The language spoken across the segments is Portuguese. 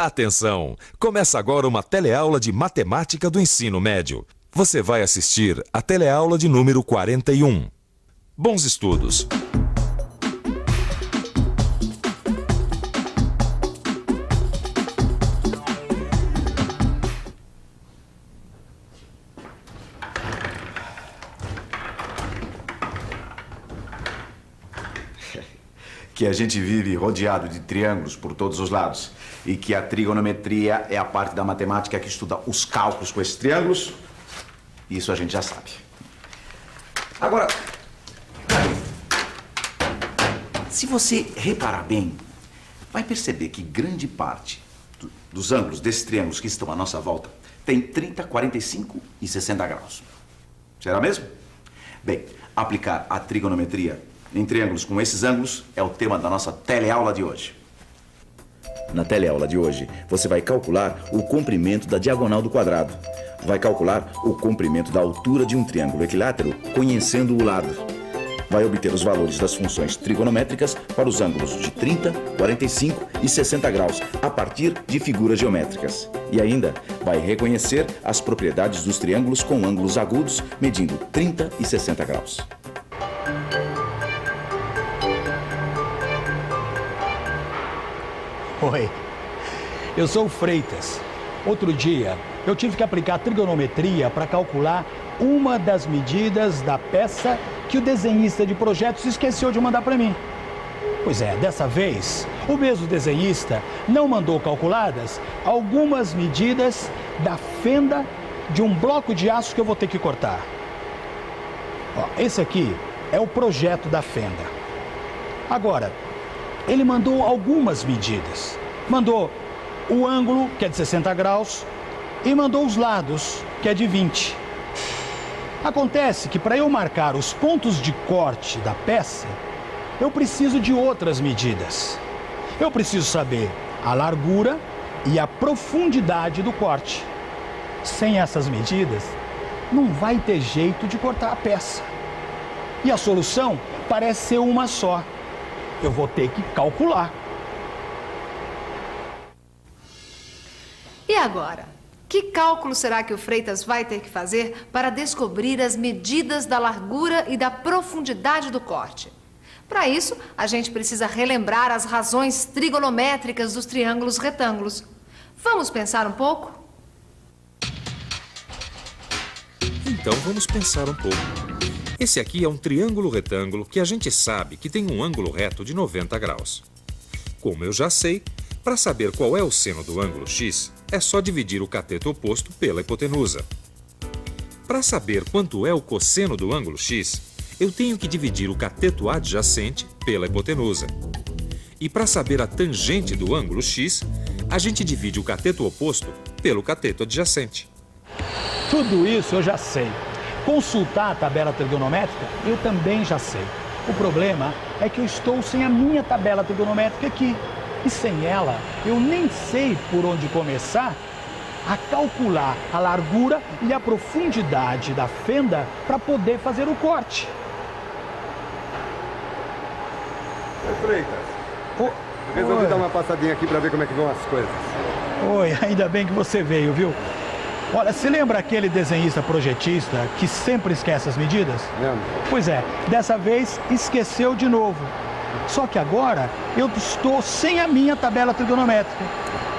Atenção! Começa agora uma teleaula de matemática do ensino médio. Você vai assistir a teleaula de número 41. Bons estudos! Que a gente vive rodeado de triângulos por todos os lados e que a trigonometria é a parte da matemática que estuda os cálculos com esses triângulos, isso a gente já sabe. Agora, se você reparar bem, vai perceber que grande parte dos ângulos desses triângulos que estão à nossa volta tem 30, 45 e 60 graus. Será mesmo? Bem, aplicar a trigonometria em triângulos com esses ângulos é o tema da nossa teleaula de hoje. Na teleaula de hoje, você vai calcular o comprimento da diagonal do quadrado. Vai calcular o comprimento da altura de um triângulo equilátero, conhecendo o lado. Vai obter os valores das funções trigonométricas para os ângulos de 30, 45 e 60 graus, a partir de figuras geométricas. E ainda vai reconhecer as propriedades dos triângulos com ângulos agudos, medindo 30 e 60 graus. Oi, eu sou o Freitas. Outro dia, eu tive que aplicar trigonometria para calcular uma das medidas da peça que o desenhista de projetos esqueceu de mandar para mim. Pois é, dessa vez, o mesmo desenhista não mandou calculadas algumas medidas da fenda de um bloco de aço que eu vou ter que cortar. Ó, esse aqui é o projeto da fenda. Agora, ele mandou algumas medidas. Mandou o ângulo, que é de 60 graus, e mandou os lados, que é de 20. Acontece que para eu marcar os pontos de corte da peça, eu preciso de outras medidas. Eu preciso saber a largura e a profundidade do corte. Sem essas medidas, não vai ter jeito de cortar a peça. E a solução parece ser uma só. Eu vou ter que calcular. E agora? Que cálculo será que o Freitas vai ter que fazer para descobrir as medidas da largura e da profundidade do corte? Para isso, a gente precisa relembrar as razões trigonométricas dos triângulos retângulos. Vamos pensar um pouco? Então vamos pensar um pouco. Esse aqui é um triângulo retângulo que a gente sabe que tem um ângulo reto de 90 graus. Como eu já sei, para saber qual é o seno do ângulo x, é só dividir o cateto oposto pela hipotenusa. Para saber quanto é o cosseno do ângulo x, eu tenho que dividir o cateto adjacente pela hipotenusa. E para saber a tangente do ângulo x, a gente divide o cateto oposto pelo cateto adjacente. Tudo isso eu já sei. Consultar a tabela trigonométrica, eu também já sei. O problema é que eu estou sem a minha tabela trigonométrica aqui. E sem ela, eu nem sei por onde começar a calcular a largura e a profundidade da fenda para poder fazer o corte. Oi, Freitas. Resolvi dar uma passadinha aqui para ver como é que vão as coisas. Oi, ainda bem que você veio, viu? Olha, se lembra aquele desenhista projetista que sempre esquece as medidas? Lembro. Pois é, dessa vez esqueceu de novo. Só que agora eu estou sem a minha tabela trigonométrica.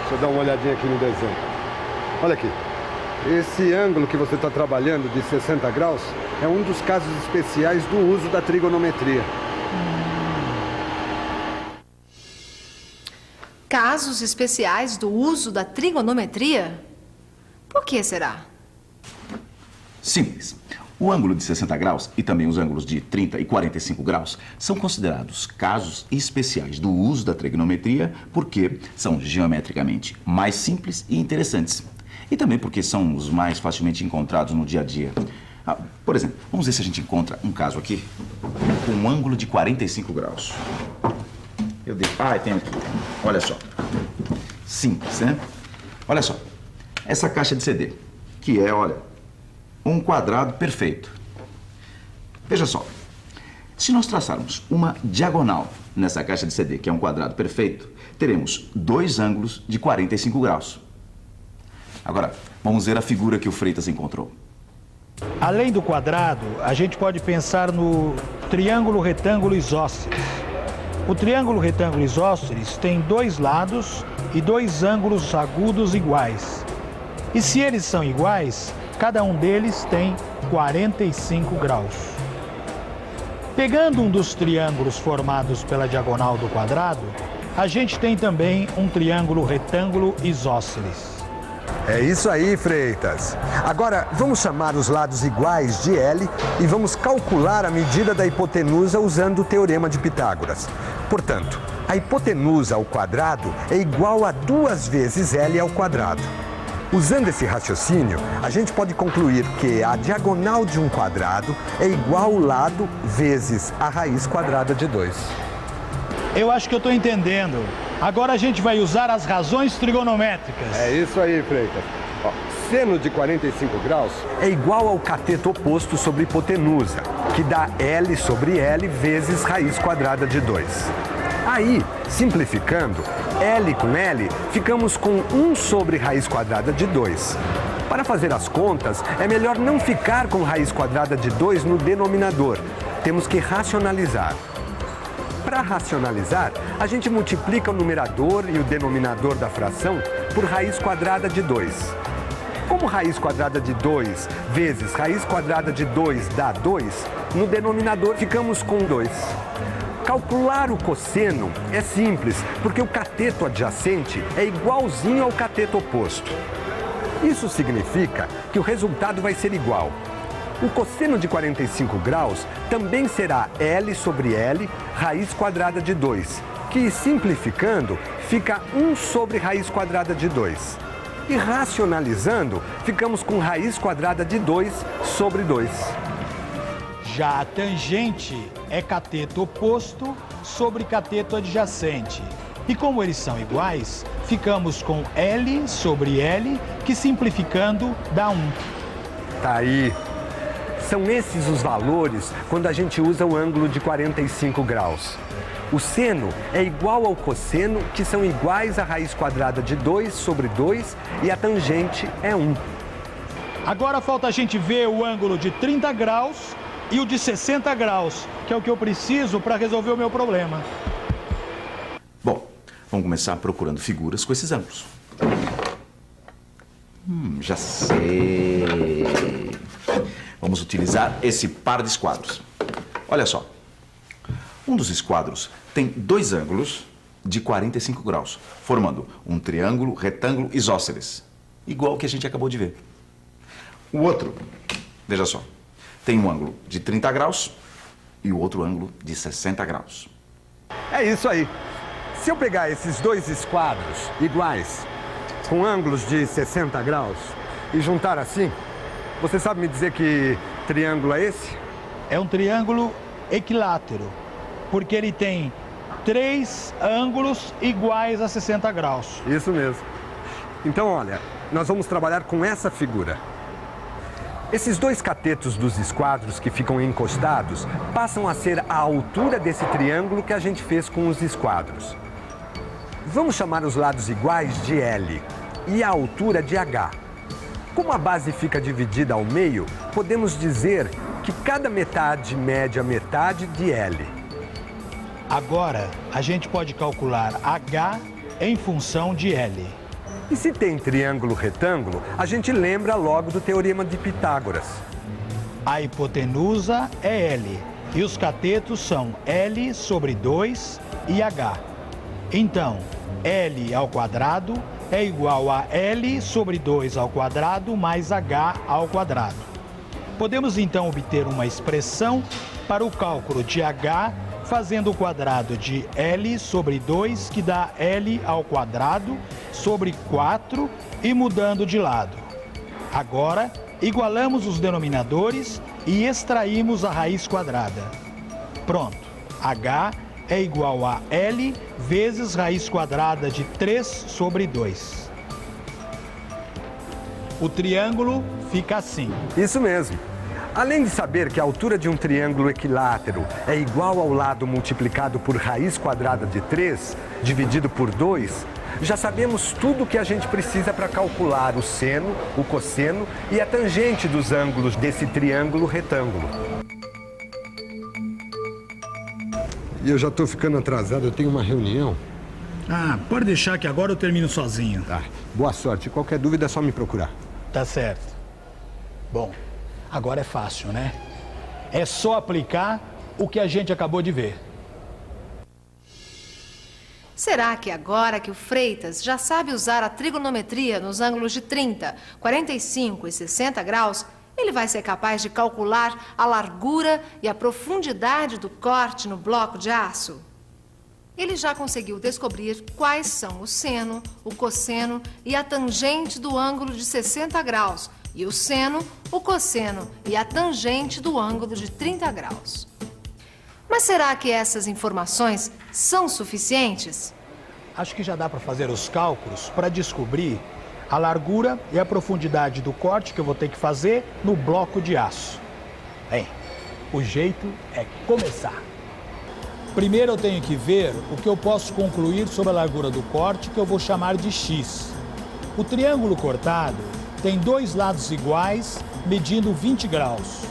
Deixa eu dar uma olhadinha aqui no desenho. Olha aqui. Esse ângulo que você está trabalhando de 60 graus é um dos casos especiais do uso da trigonometria. Casos especiais do uso da trigonometria? Por que será? Simples. O ângulo de 60 graus e também os ângulos de 30 e 45 graus são considerados casos especiais do uso da trigonometria porque são geometricamente mais simples e interessantes. E também porque são os mais facilmente encontrados no dia a dia. Por exemplo, vamos ver se a gente encontra um caso aqui com um ângulo de 45 graus. Tem aqui. Olha só. Simples, né? Olha só. Essa caixa de CD, que é, olha, um quadrado perfeito. Veja só. Se nós traçarmos uma diagonal nessa caixa de CD, que é um quadrado perfeito, teremos dois ângulos de 45 graus. Agora, vamos ver a figura que o Freitas encontrou. Além do quadrado, a gente pode pensar no triângulo retângulo isósceles. O triângulo retângulo isósceles tem dois lados e dois ângulos agudos iguais. E se eles são iguais, cada um deles tem 45 graus. Pegando um dos triângulos formados pela diagonal do quadrado, a gente tem também um triângulo retângulo isósceles. É isso aí, Freitas. Agora, vamos chamar os lados iguais de L e vamos calcular a medida da hipotenusa usando o teorema de Pitágoras. Portanto, a hipotenusa ao quadrado é igual a 2 vezes L ao quadrado. Usando esse raciocínio, a gente pode concluir que a diagonal de um quadrado é igual ao lado vezes a raiz quadrada de 2. Eu acho que eu estou entendendo. Agora a gente vai usar as razões trigonométricas. É isso aí, Freitas. Ó, seno de 45 graus é igual ao cateto oposto sobre hipotenusa, que dá L sobre L vezes raiz quadrada de 2. Aí, simplificando, L com L, ficamos com 1 sobre raiz quadrada de 2. Para fazer as contas, é melhor não ficar com raiz quadrada de 2 no denominador. Temos que racionalizar. Para racionalizar, a gente multiplica o numerador e o denominador da fração por raiz quadrada de 2. Como raiz quadrada de 2 vezes raiz quadrada de 2 dá 2, no denominador ficamos com 2. Calcular o cosseno é simples, porque o cateto adjacente é igualzinho ao cateto oposto. Isso significa que o resultado vai ser igual. O cosseno de 45 graus também será L sobre L, raiz quadrada de 2, que, simplificando, fica 1 sobre raiz quadrada de 2. E racionalizando, ficamos com raiz quadrada de 2 sobre 2. Já a tangente é cateto oposto sobre cateto adjacente. E como eles são iguais, ficamos com L sobre L, que simplificando dá 1. Tá aí. São esses os valores quando a gente usa o ângulo de 45 graus. O seno é igual ao cosseno, que são iguais à raiz quadrada de 2 sobre 2, e a tangente é 1. Agora falta a gente ver o ângulo de 30 graus e o de 60 graus, que é o que eu preciso para resolver o meu problema. Bom, vamos começar procurando figuras com esses ângulos. Já sei. Vamos utilizar esse par de esquadros. Olha só. Um dos esquadros tem dois ângulos de 45 graus, formando um triângulo retângulo isósceles, igual que a gente acabou de ver. O outro, veja só, tem um ângulo de 30 graus e o outro ângulo de 60 graus. É isso aí. Se eu pegar esses dois esquadros iguais, com ângulos de 60 graus, e juntar assim, você sabe me dizer que triângulo é esse? É um triângulo equilátero, porque ele tem 3 ângulos iguais a 60 graus. Isso mesmo. Então, olha, nós vamos trabalhar com essa figura. Esses dois catetos dos esquadros que ficam encostados passam a ser a altura desse triângulo que a gente fez com os esquadros. Vamos chamar os lados iguais de L e a altura de H. Como a base fica dividida ao meio, podemos dizer que cada metade mede a metade de L. Agora, a gente pode calcular H em função de L. E se tem triângulo retângulo, a gente lembra logo do teorema de Pitágoras. A hipotenusa é L e os catetos são L sobre 2 e H. Então, L ao quadrado é igual a L sobre 2 ao quadrado mais H ao quadrado. Podemos então obter uma expressão para o cálculo de H fazendo o quadrado de L sobre 2, que dá L ao quadrado sobre 4 e mudando de lado. Agora, igualamos os denominadores e extraímos a raiz quadrada. Pronto, H é igual a L vezes raiz quadrada de 3 sobre 2. O triângulo fica assim. Isso mesmo. Além de saber que a altura de um triângulo equilátero é igual ao lado multiplicado por raiz quadrada de 3, dividido por 2, já sabemos tudo o que a gente precisa para calcular o seno, o cosseno e a tangente dos ângulos desse triângulo retângulo. E eu já estou ficando atrasado, eu tenho uma reunião. Ah, pode deixar que agora eu termino sozinho. Tá, boa sorte. Qualquer dúvida é só me procurar. Tá certo. Bom, agora é fácil, né? É só aplicar o que a gente acabou de ver. Será que agora que o Freitas já sabe usar a trigonometria nos ângulos de 30, 45 e 60 graus, ele vai ser capaz de calcular a largura e a profundidade do corte no bloco de aço? Ele já conseguiu descobrir quais são o seno, o cosseno e a tangente do ângulo de 60 graus, e o seno, o cosseno e a tangente do ângulo de 30 graus. Mas será que essas informações são suficientes? Acho que já dá para fazer os cálculos para descobrir a largura e a profundidade do corte que eu vou ter que fazer no bloco de aço. Bem, o jeito é começar. Primeiro eu tenho que ver o que eu posso concluir sobre a largura do corte, que eu vou chamar de x. O triângulo cortado tem dois lados iguais, medindo 20 graus.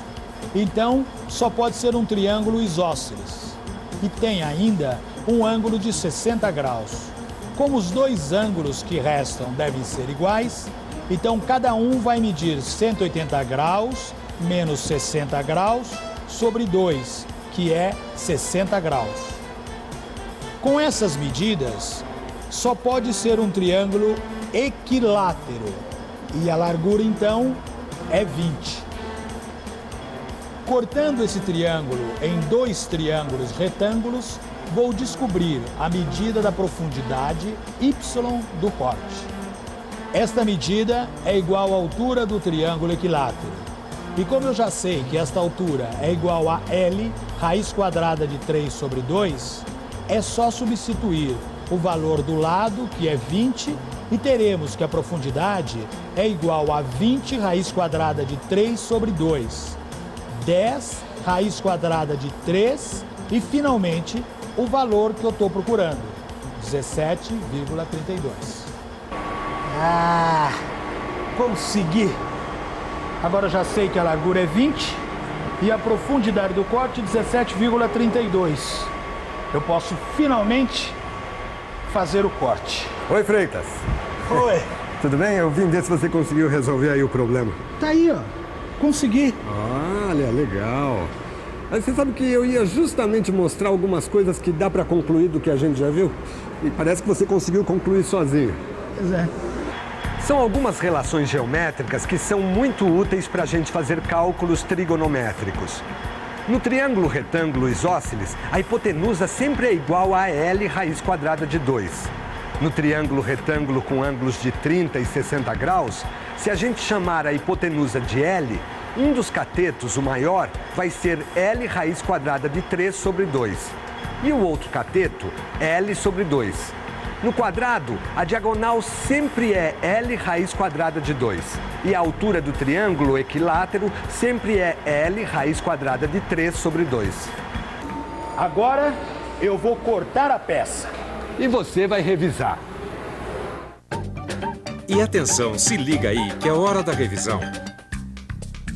Então, só pode ser um triângulo isósceles. E tem ainda um ângulo de 60 graus. Como os dois ângulos que restam devem ser iguais, então cada um vai medir 180 graus menos 60 graus sobre 2, que é 60 graus. Com essas medidas, só pode ser um triângulo equilátero. E a largura, então, é 20. Cortando esse triângulo em dois triângulos retângulos, vou descobrir a medida da profundidade y do corte. Esta medida é igual à altura do triângulo equilátero. E como eu já sei que esta altura é igual a L, raiz quadrada de 3 sobre 2, é só substituir o valor do lado, que é 20, e teremos que a profundidade é igual a 20 raiz quadrada de 3 sobre 2, 10 raiz quadrada de 3 e, finalmente, o valor que eu estou procurando, 17,32. Ah, consegui! Agora já sei que a largura é 20 e a profundidade do corte 17,32. Eu posso finalmente fazer o corte. Oi, Freitas. Oi. Tudo bem? Eu vim ver se você conseguiu resolver aí o problema. Tá aí, ó. Consegui. Olha, legal. Mas você sabe que eu ia justamente mostrar algumas coisas que dá para concluir do que a gente já viu? E parece que você conseguiu concluir sozinho. Pois é. São algumas relações geométricas que são muito úteis para a gente fazer cálculos trigonométricos. No triângulo retângulo isósceles, a hipotenusa sempre é igual a L raiz quadrada de 2. No triângulo retângulo com ângulos de 30 e 60 graus, se a gente chamar a hipotenusa de L, um dos catetos, o maior, vai ser L raiz quadrada de 3 sobre 2. E o outro cateto, L sobre 2. No quadrado, a diagonal sempre é L raiz quadrada de 2. E a altura do triângulo equilátero sempre é L raiz quadrada de 3 sobre 2. Agora eu vou cortar a peça. E você vai revisar. E atenção, se liga aí que é hora da revisão.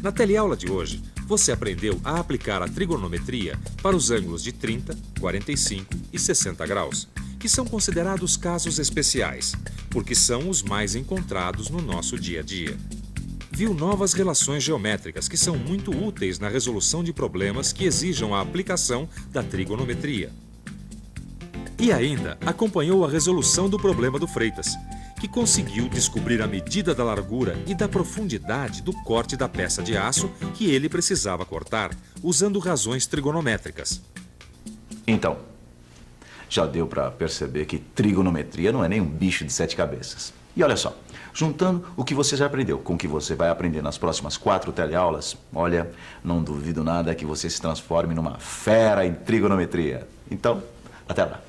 Na teleaula de hoje, você aprendeu a aplicar a trigonometria para os ângulos de 30, 45 e 60 graus, que são considerados casos especiais, porque são os mais encontrados no nosso dia a dia. Viu novas relações geométricas que são muito úteis na resolução de problemas que exijam a aplicação da trigonometria. E ainda acompanhou a resolução do problema do Freitas, que conseguiu descobrir a medida da largura e da profundidade do corte da peça de aço que ele precisava cortar, usando razões trigonométricas. Então, já deu para perceber que trigonometria não é nem um bicho de 7 cabeças. E olha só, juntando o que você já aprendeu com o que você vai aprender nas próximas 4 teleaulas, olha, não duvido nada que você se transforme numa fera em trigonometria. Então, até lá.